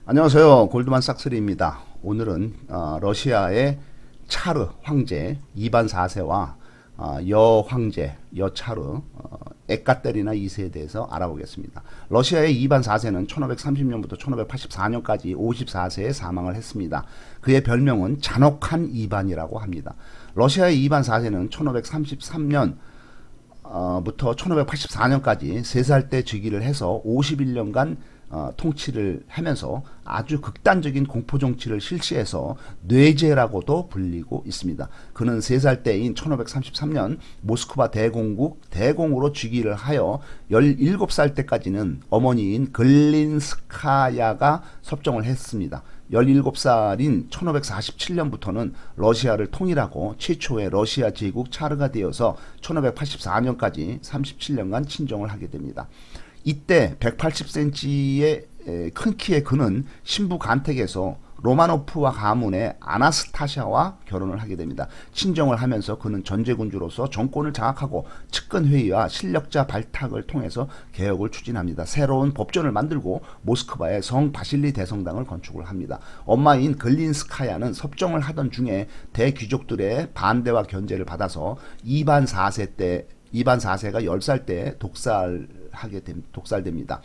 안녕하세요. 골드만삭스리입니다. 오늘은 러시아의 차르 황제 이반 4세와 여 황제 여차르 에카테리나 2세에 대해서 알아보겠습니다. 러시아의 이반 4세는 1530년부터 1584년까지 54세에 사망을 했습니다. 그의 별명은 잔혹한 이반이라고 합니다. 러시아의 이반 4세는 1533년 부터 1584년까지 3살 때 즉위를 해서 51년간 통치를 하면서 아주 극단적인 공포 정치를 실시해서 뇌제라고도 불리고 있습니다. 그는 3살 때인 1533년 모스크바 대공국 대공으로 즉위를 하여 17살 때까지는 어머니인 글린스카야가 섭정을 했습니다. 17살인 1547년부터는 러시아를 통일하고 최초의 러시아 제국 차르가 되어서 1584년까지 37년간 친정을 하게 됩니다. 이때 180cm의 큰 키의 그는 신부 간택에서 로마노프와 가문의 아나스타샤와 결혼을 하게 됩니다. 친정을 하면서 그는 전제군주로서 정권을 장악하고 측근회의와 실력자 발탁을 통해서 개혁을 추진합니다. 새로운 법전을 만들고 모스크바에 성 바실리 대성당을 건축을 합니다. 엄마인 글린스카야는 섭정을 하던 중에 대귀족들의 반대와 견제를 받아서 이반 4세가 10살 때 독살됩니다.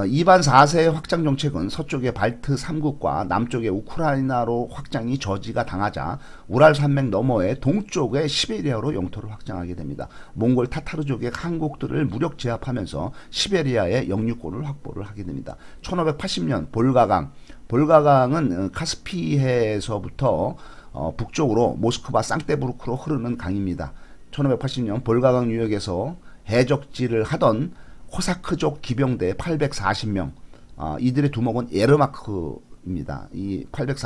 이반 4세의 확장 정책은 서쪽의 발트 3국과 남쪽의 우크라이나로 확장이 저지가 당하자 우랄 산맥 너머의 동쪽의 시베리아로 영토를 확장하게 됩니다. 몽골 타타르족의 항국들을 무력 제압하면서 시베리아의 영유권을 확보를 하게 됩니다. 1580년 볼가강은 카스피해에서부터 북쪽으로 모스크바 상테부르크로 흐르는 강입니다. 1580년 볼가강 유역에서 해적질을 하던 코사크족 기병대 840명, 이들의 두목은 예르마크입니다. 이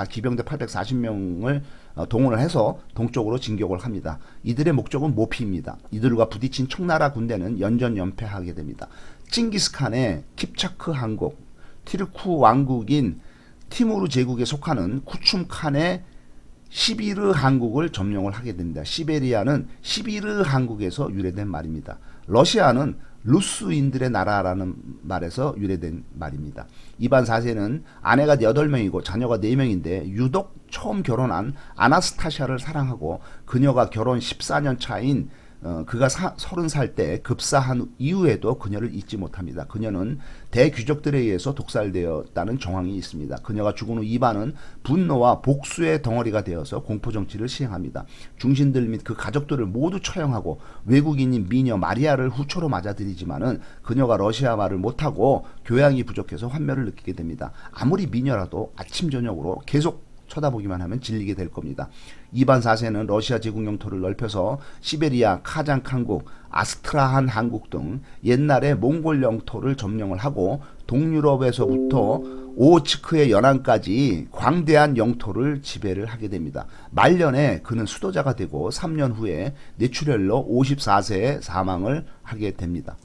기병대 840명을 동원을 해서 동쪽으로 진격을 합니다. 이들의 목적은 모피입니다. 이들과 부딪힌 청나라 군대는 연전연패하게 됩니다. 칭기스칸의 킵차크汗국, 티르쿠 왕국인 티무르 제국에 속하는 쿠춤칸의 시비르汗국을 점령을 하게 됩니다. 시베리아는 시비르汗국에서 유래된 말입니다. 러시아는 루스인들의 나라라는 말에서 유래된 말입니다. 이반 4세는 아내가 8명이고 자녀가 4명인데 유독 처음 결혼한 아나스타샤를 사랑하고 그녀가 결혼 14년 차인 그가 30살 때 급사한 이후에도 그녀를 잊지 못합니다. 그녀는 대귀족들에 의해서 독살되었다는 정황이 있습니다. 그녀가 죽은 후 이반은 분노와 복수의 덩어리가 되어서 공포정치를 시행합니다. 중신들 및 그 가족들을 모두 처형하고 외국인인 미녀 마리아를 후초로 맞아들이지만은 그녀가 러시아 말을 못하고 교양이 부족해서 환멸을 느끼게 됩니다. 아무리 미녀라도 아침 저녁으로 계속 쳐다보기만 하면 질리게 될 겁니다. 이반 4세는 러시아 제국 영토를 넓혀서 시베리아, 카잔汗국, 아스트라한汗국 등 옛날의 몽골 영토를 점령을 하고 동유럽에서부터 오호츠크의 연안까지 광대한 영토를 지배를 하게 됩니다. 말년에 그는 수도자가 되고 3년 후에 뇌출혈로 54세에 사망을 하게 됩니다.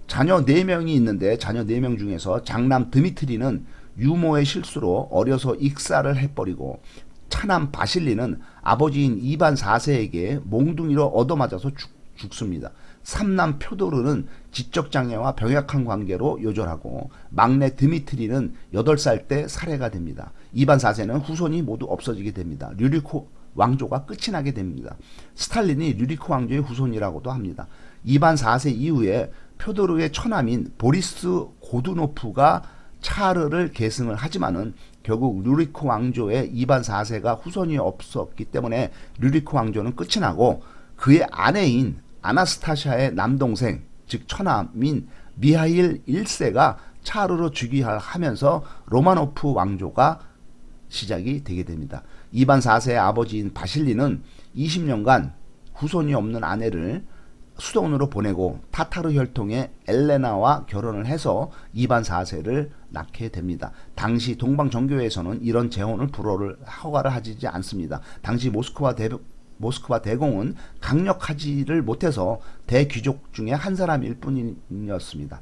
자녀 4명이 있는데 자녀 4명 중에서 장남 드미트리는 유모의 실수로 어려서 익사를 해버리고 차남 바실리는 아버지인 이반 4세에게 몽둥이로 얻어맞아서 죽습니다. 삼남 표도르는 지적장애와 병약한 관계로 요절하고 막내 드미트리는 8살 때 살해가 됩니다. 이반 4세는 후손이 모두 없어지게 됩니다. 류리코 왕조가 끝이 나게 됩니다. 스탈린이 류리코 왕조의 후손이라고도 합니다. 이반 4세 이후에 표도르의 처남인 보리스 고두노프가 차르를 계승을 하지만은 결국 류리코 왕조의 이반 4세가 후손이 없었기 때문에 류리코 왕조는 끝이 나고 그의 아내인 아나스타샤의 남동생 즉 처남인 미하일 1세가 차르로 즉위하면서 로마노프 왕조가 시작이 되게 됩니다. 이반 4세의 아버지인 바실리는 20년간 후손이 없는 아내를 수도원으로 보내고 타타르 혈통의 엘레나와 결혼을 해서 이반 4세를 낳게 됩니다. 당시 동방 정교회에서는 이런 재혼을 허가를 하지 않습니다. 당시 모스크바 대공은 강력하지를 못해서 대귀족 중에 한 사람일 뿐이었습니다.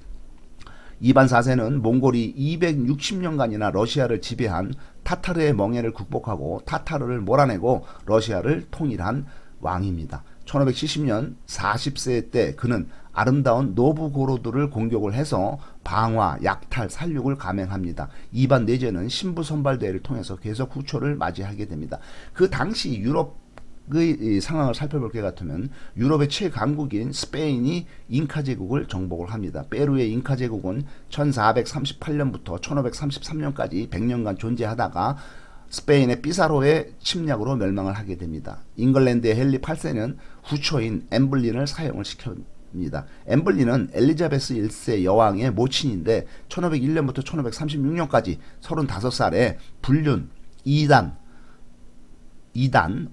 이반 4세는 몽골이 260년간이나 러시아를 지배한 타타르의 멍해를 극복하고 타타르를 몰아내고 러시아를 통일한 왕입니다. 1570년 40세 때 그는 아름다운 노브고로드를 공격을 해서 방화, 약탈, 살육을 감행합니다. 이반 내제는 신부 선발대회를 통해서 계속 후초를 맞이하게 됩니다. 그 당시 유럽의 상황을 살펴볼 것 같으면 유럽의 최강국인 스페인이 잉카 제국을 정복을 합니다. 페루의 잉카 제국은 1438년부터 1533년까지 100년간 존재하다가 스페인의 피사로의 침략으로 멸망을 하게 됩니다. 잉글랜드의 헨리 8세는 후초인 엠블린을 사용을 시켰습니다. 엠블린은 엘리자베스 1세 여왕의 모친인데 1501년부터 1536년까지 35살에 불륜, 이단,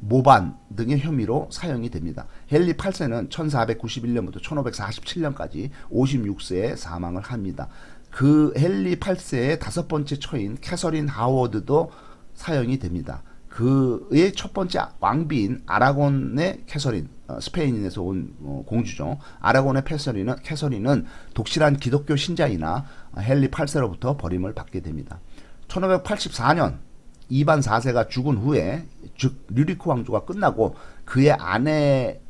모반 등의 혐의로 사형이 됩니다. 헨리 8세는 1491년부터 1547년까지 56세에 사망을 합니다. 그 헨리 8세의 다섯 번째 처인 캐서린 하워드도 사형이 됩니다. 그의 첫 번째 왕비인 아라곤의 캐서린, 스페인에서 온 공주죠. 아라곤의 캐서린은 독실한 기독교 신자이나 헨리 8세로부터 버림을 받게 됩니다. 1584년 이반 4세가 죽은 후에, 즉 류리크 왕조가 끝나고 그의 아내의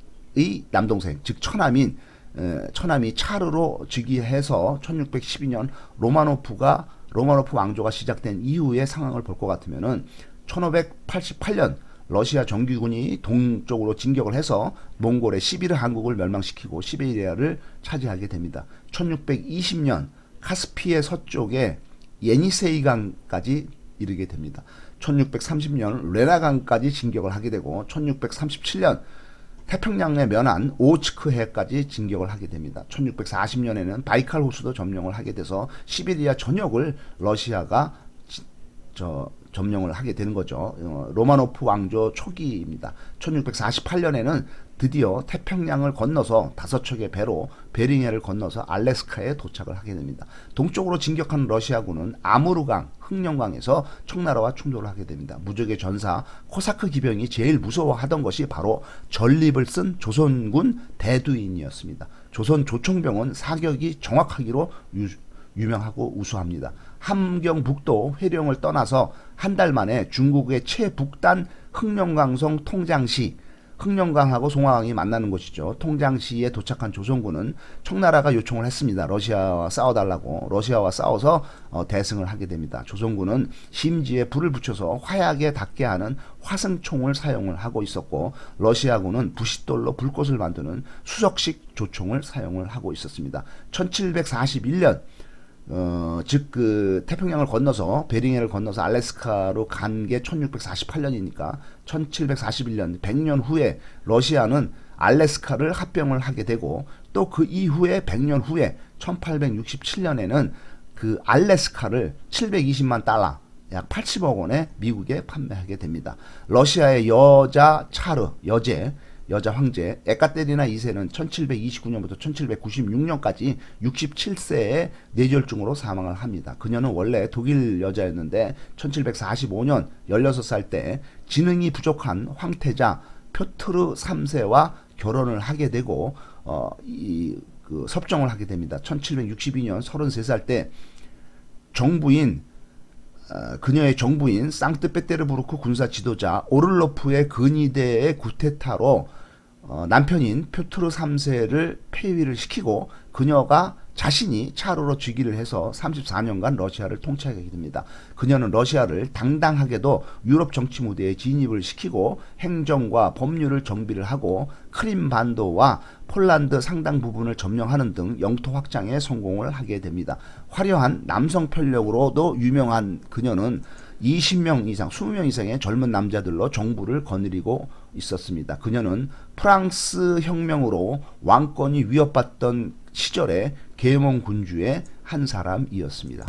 남동생, 즉 처남이 차르로 즉위해서 1612년 로마노프 왕조가 시작된 이후의 상황을 볼 것 같으면은 1588년 러시아 정규군이 동쪽으로 진격을 해서 몽골의 시비르 한국을 멸망시키고 시베리아를 차지하게 됩니다. 1620년 카스피의 서쪽에 예니세이강까지 이르게 됩니다. 1630년 레나강까지 진격을 하게 되고 1637년 태평양의 면한 오츠크해까지 진격을 하게 됩니다. 1640년에는 바이칼 호수도 점령을 하게 돼서 시베리아 전역을 러시아가 점령을 하게 되는 거죠. 로마노프 왕조 초기입니다. 1648년에는 드디어 태평양을 건너서 5척의 배로 베링해를 건너서 알래스카에 도착을 하게 됩니다. 동쪽으로 진격하는 러시아군은 아무르강, 흑령강에서 청나라와 충돌을 하게 됩니다. 무적의 전사 코사크 기병이 제일 무서워하던 것이 바로 전립을 쓴 조선군 대두인이었습니다. 조선 조총병은 사격이 정확하기로 유명하고 우수합니다. 함경북도 회령을 떠나서 한 달 만에 중국의 최북단 흑령강성 통장시, 흑령강하고 송화강이 만나는 곳이죠. 통장시에 도착한 조선군은 청나라가 요청을 했습니다. 러시아와 싸워달라고. 러시아와 싸워서 대승을 하게 됩니다. 조선군은 심지에 불을 붙여서 화약에 닿게 하는 화승총을 사용을 하고 있었고, 러시아군은 부싯돌로 불꽃을 만드는 수석식 조총을 사용을 하고 있었습니다. 1741년 즉 그 태평양을 건너서 베링해를 건너서 알래스카로 간 게 1648년이니까 1741년 100년 후에 러시아는 알래스카를 합병을 하게 되고, 또 그 이후에 100년 후에 1867년에는 그 알래스카를 720만 달러 약 80억 원에 미국에 판매하게 됩니다. 러시아의 여자 황제 에카테리나 2세는 1729년부터 1796년까지 67세에 뇌졸중으로 사망을 합니다. 그녀는 원래 독일 여자였는데 1745년 16살 때 지능이 부족한 황태자 표트르 3세와 결혼을 하게 되고 섭정을 하게 됩니다. 1762년 33살 때 그녀의 정부인 상트페테르부르크 군사 지도자 오를로프의 근위대의 구테타로 남편인 표트르 3세를 폐위를 시키고 그녀가 자신이 차로로 즉위를 해서 34년간 러시아를 통치하게 됩니다. 그녀는 러시아를 당당하게도 유럽 정치 무대에 진입을 시키고 행정과 법률을 정비를 하고 크림반도와 폴란드 상당 부분을 점령하는 등 영토 확장에 성공을 하게 됩니다. 화려한 남성 편력으로도 유명한 그녀는 20명 이상의 젊은 남자들로 정부를 거느리고 있었습니다. 그녀는 프랑스 혁명으로 왕권이 위협받던 시절에 계몽 군주의 한 사람이었습니다.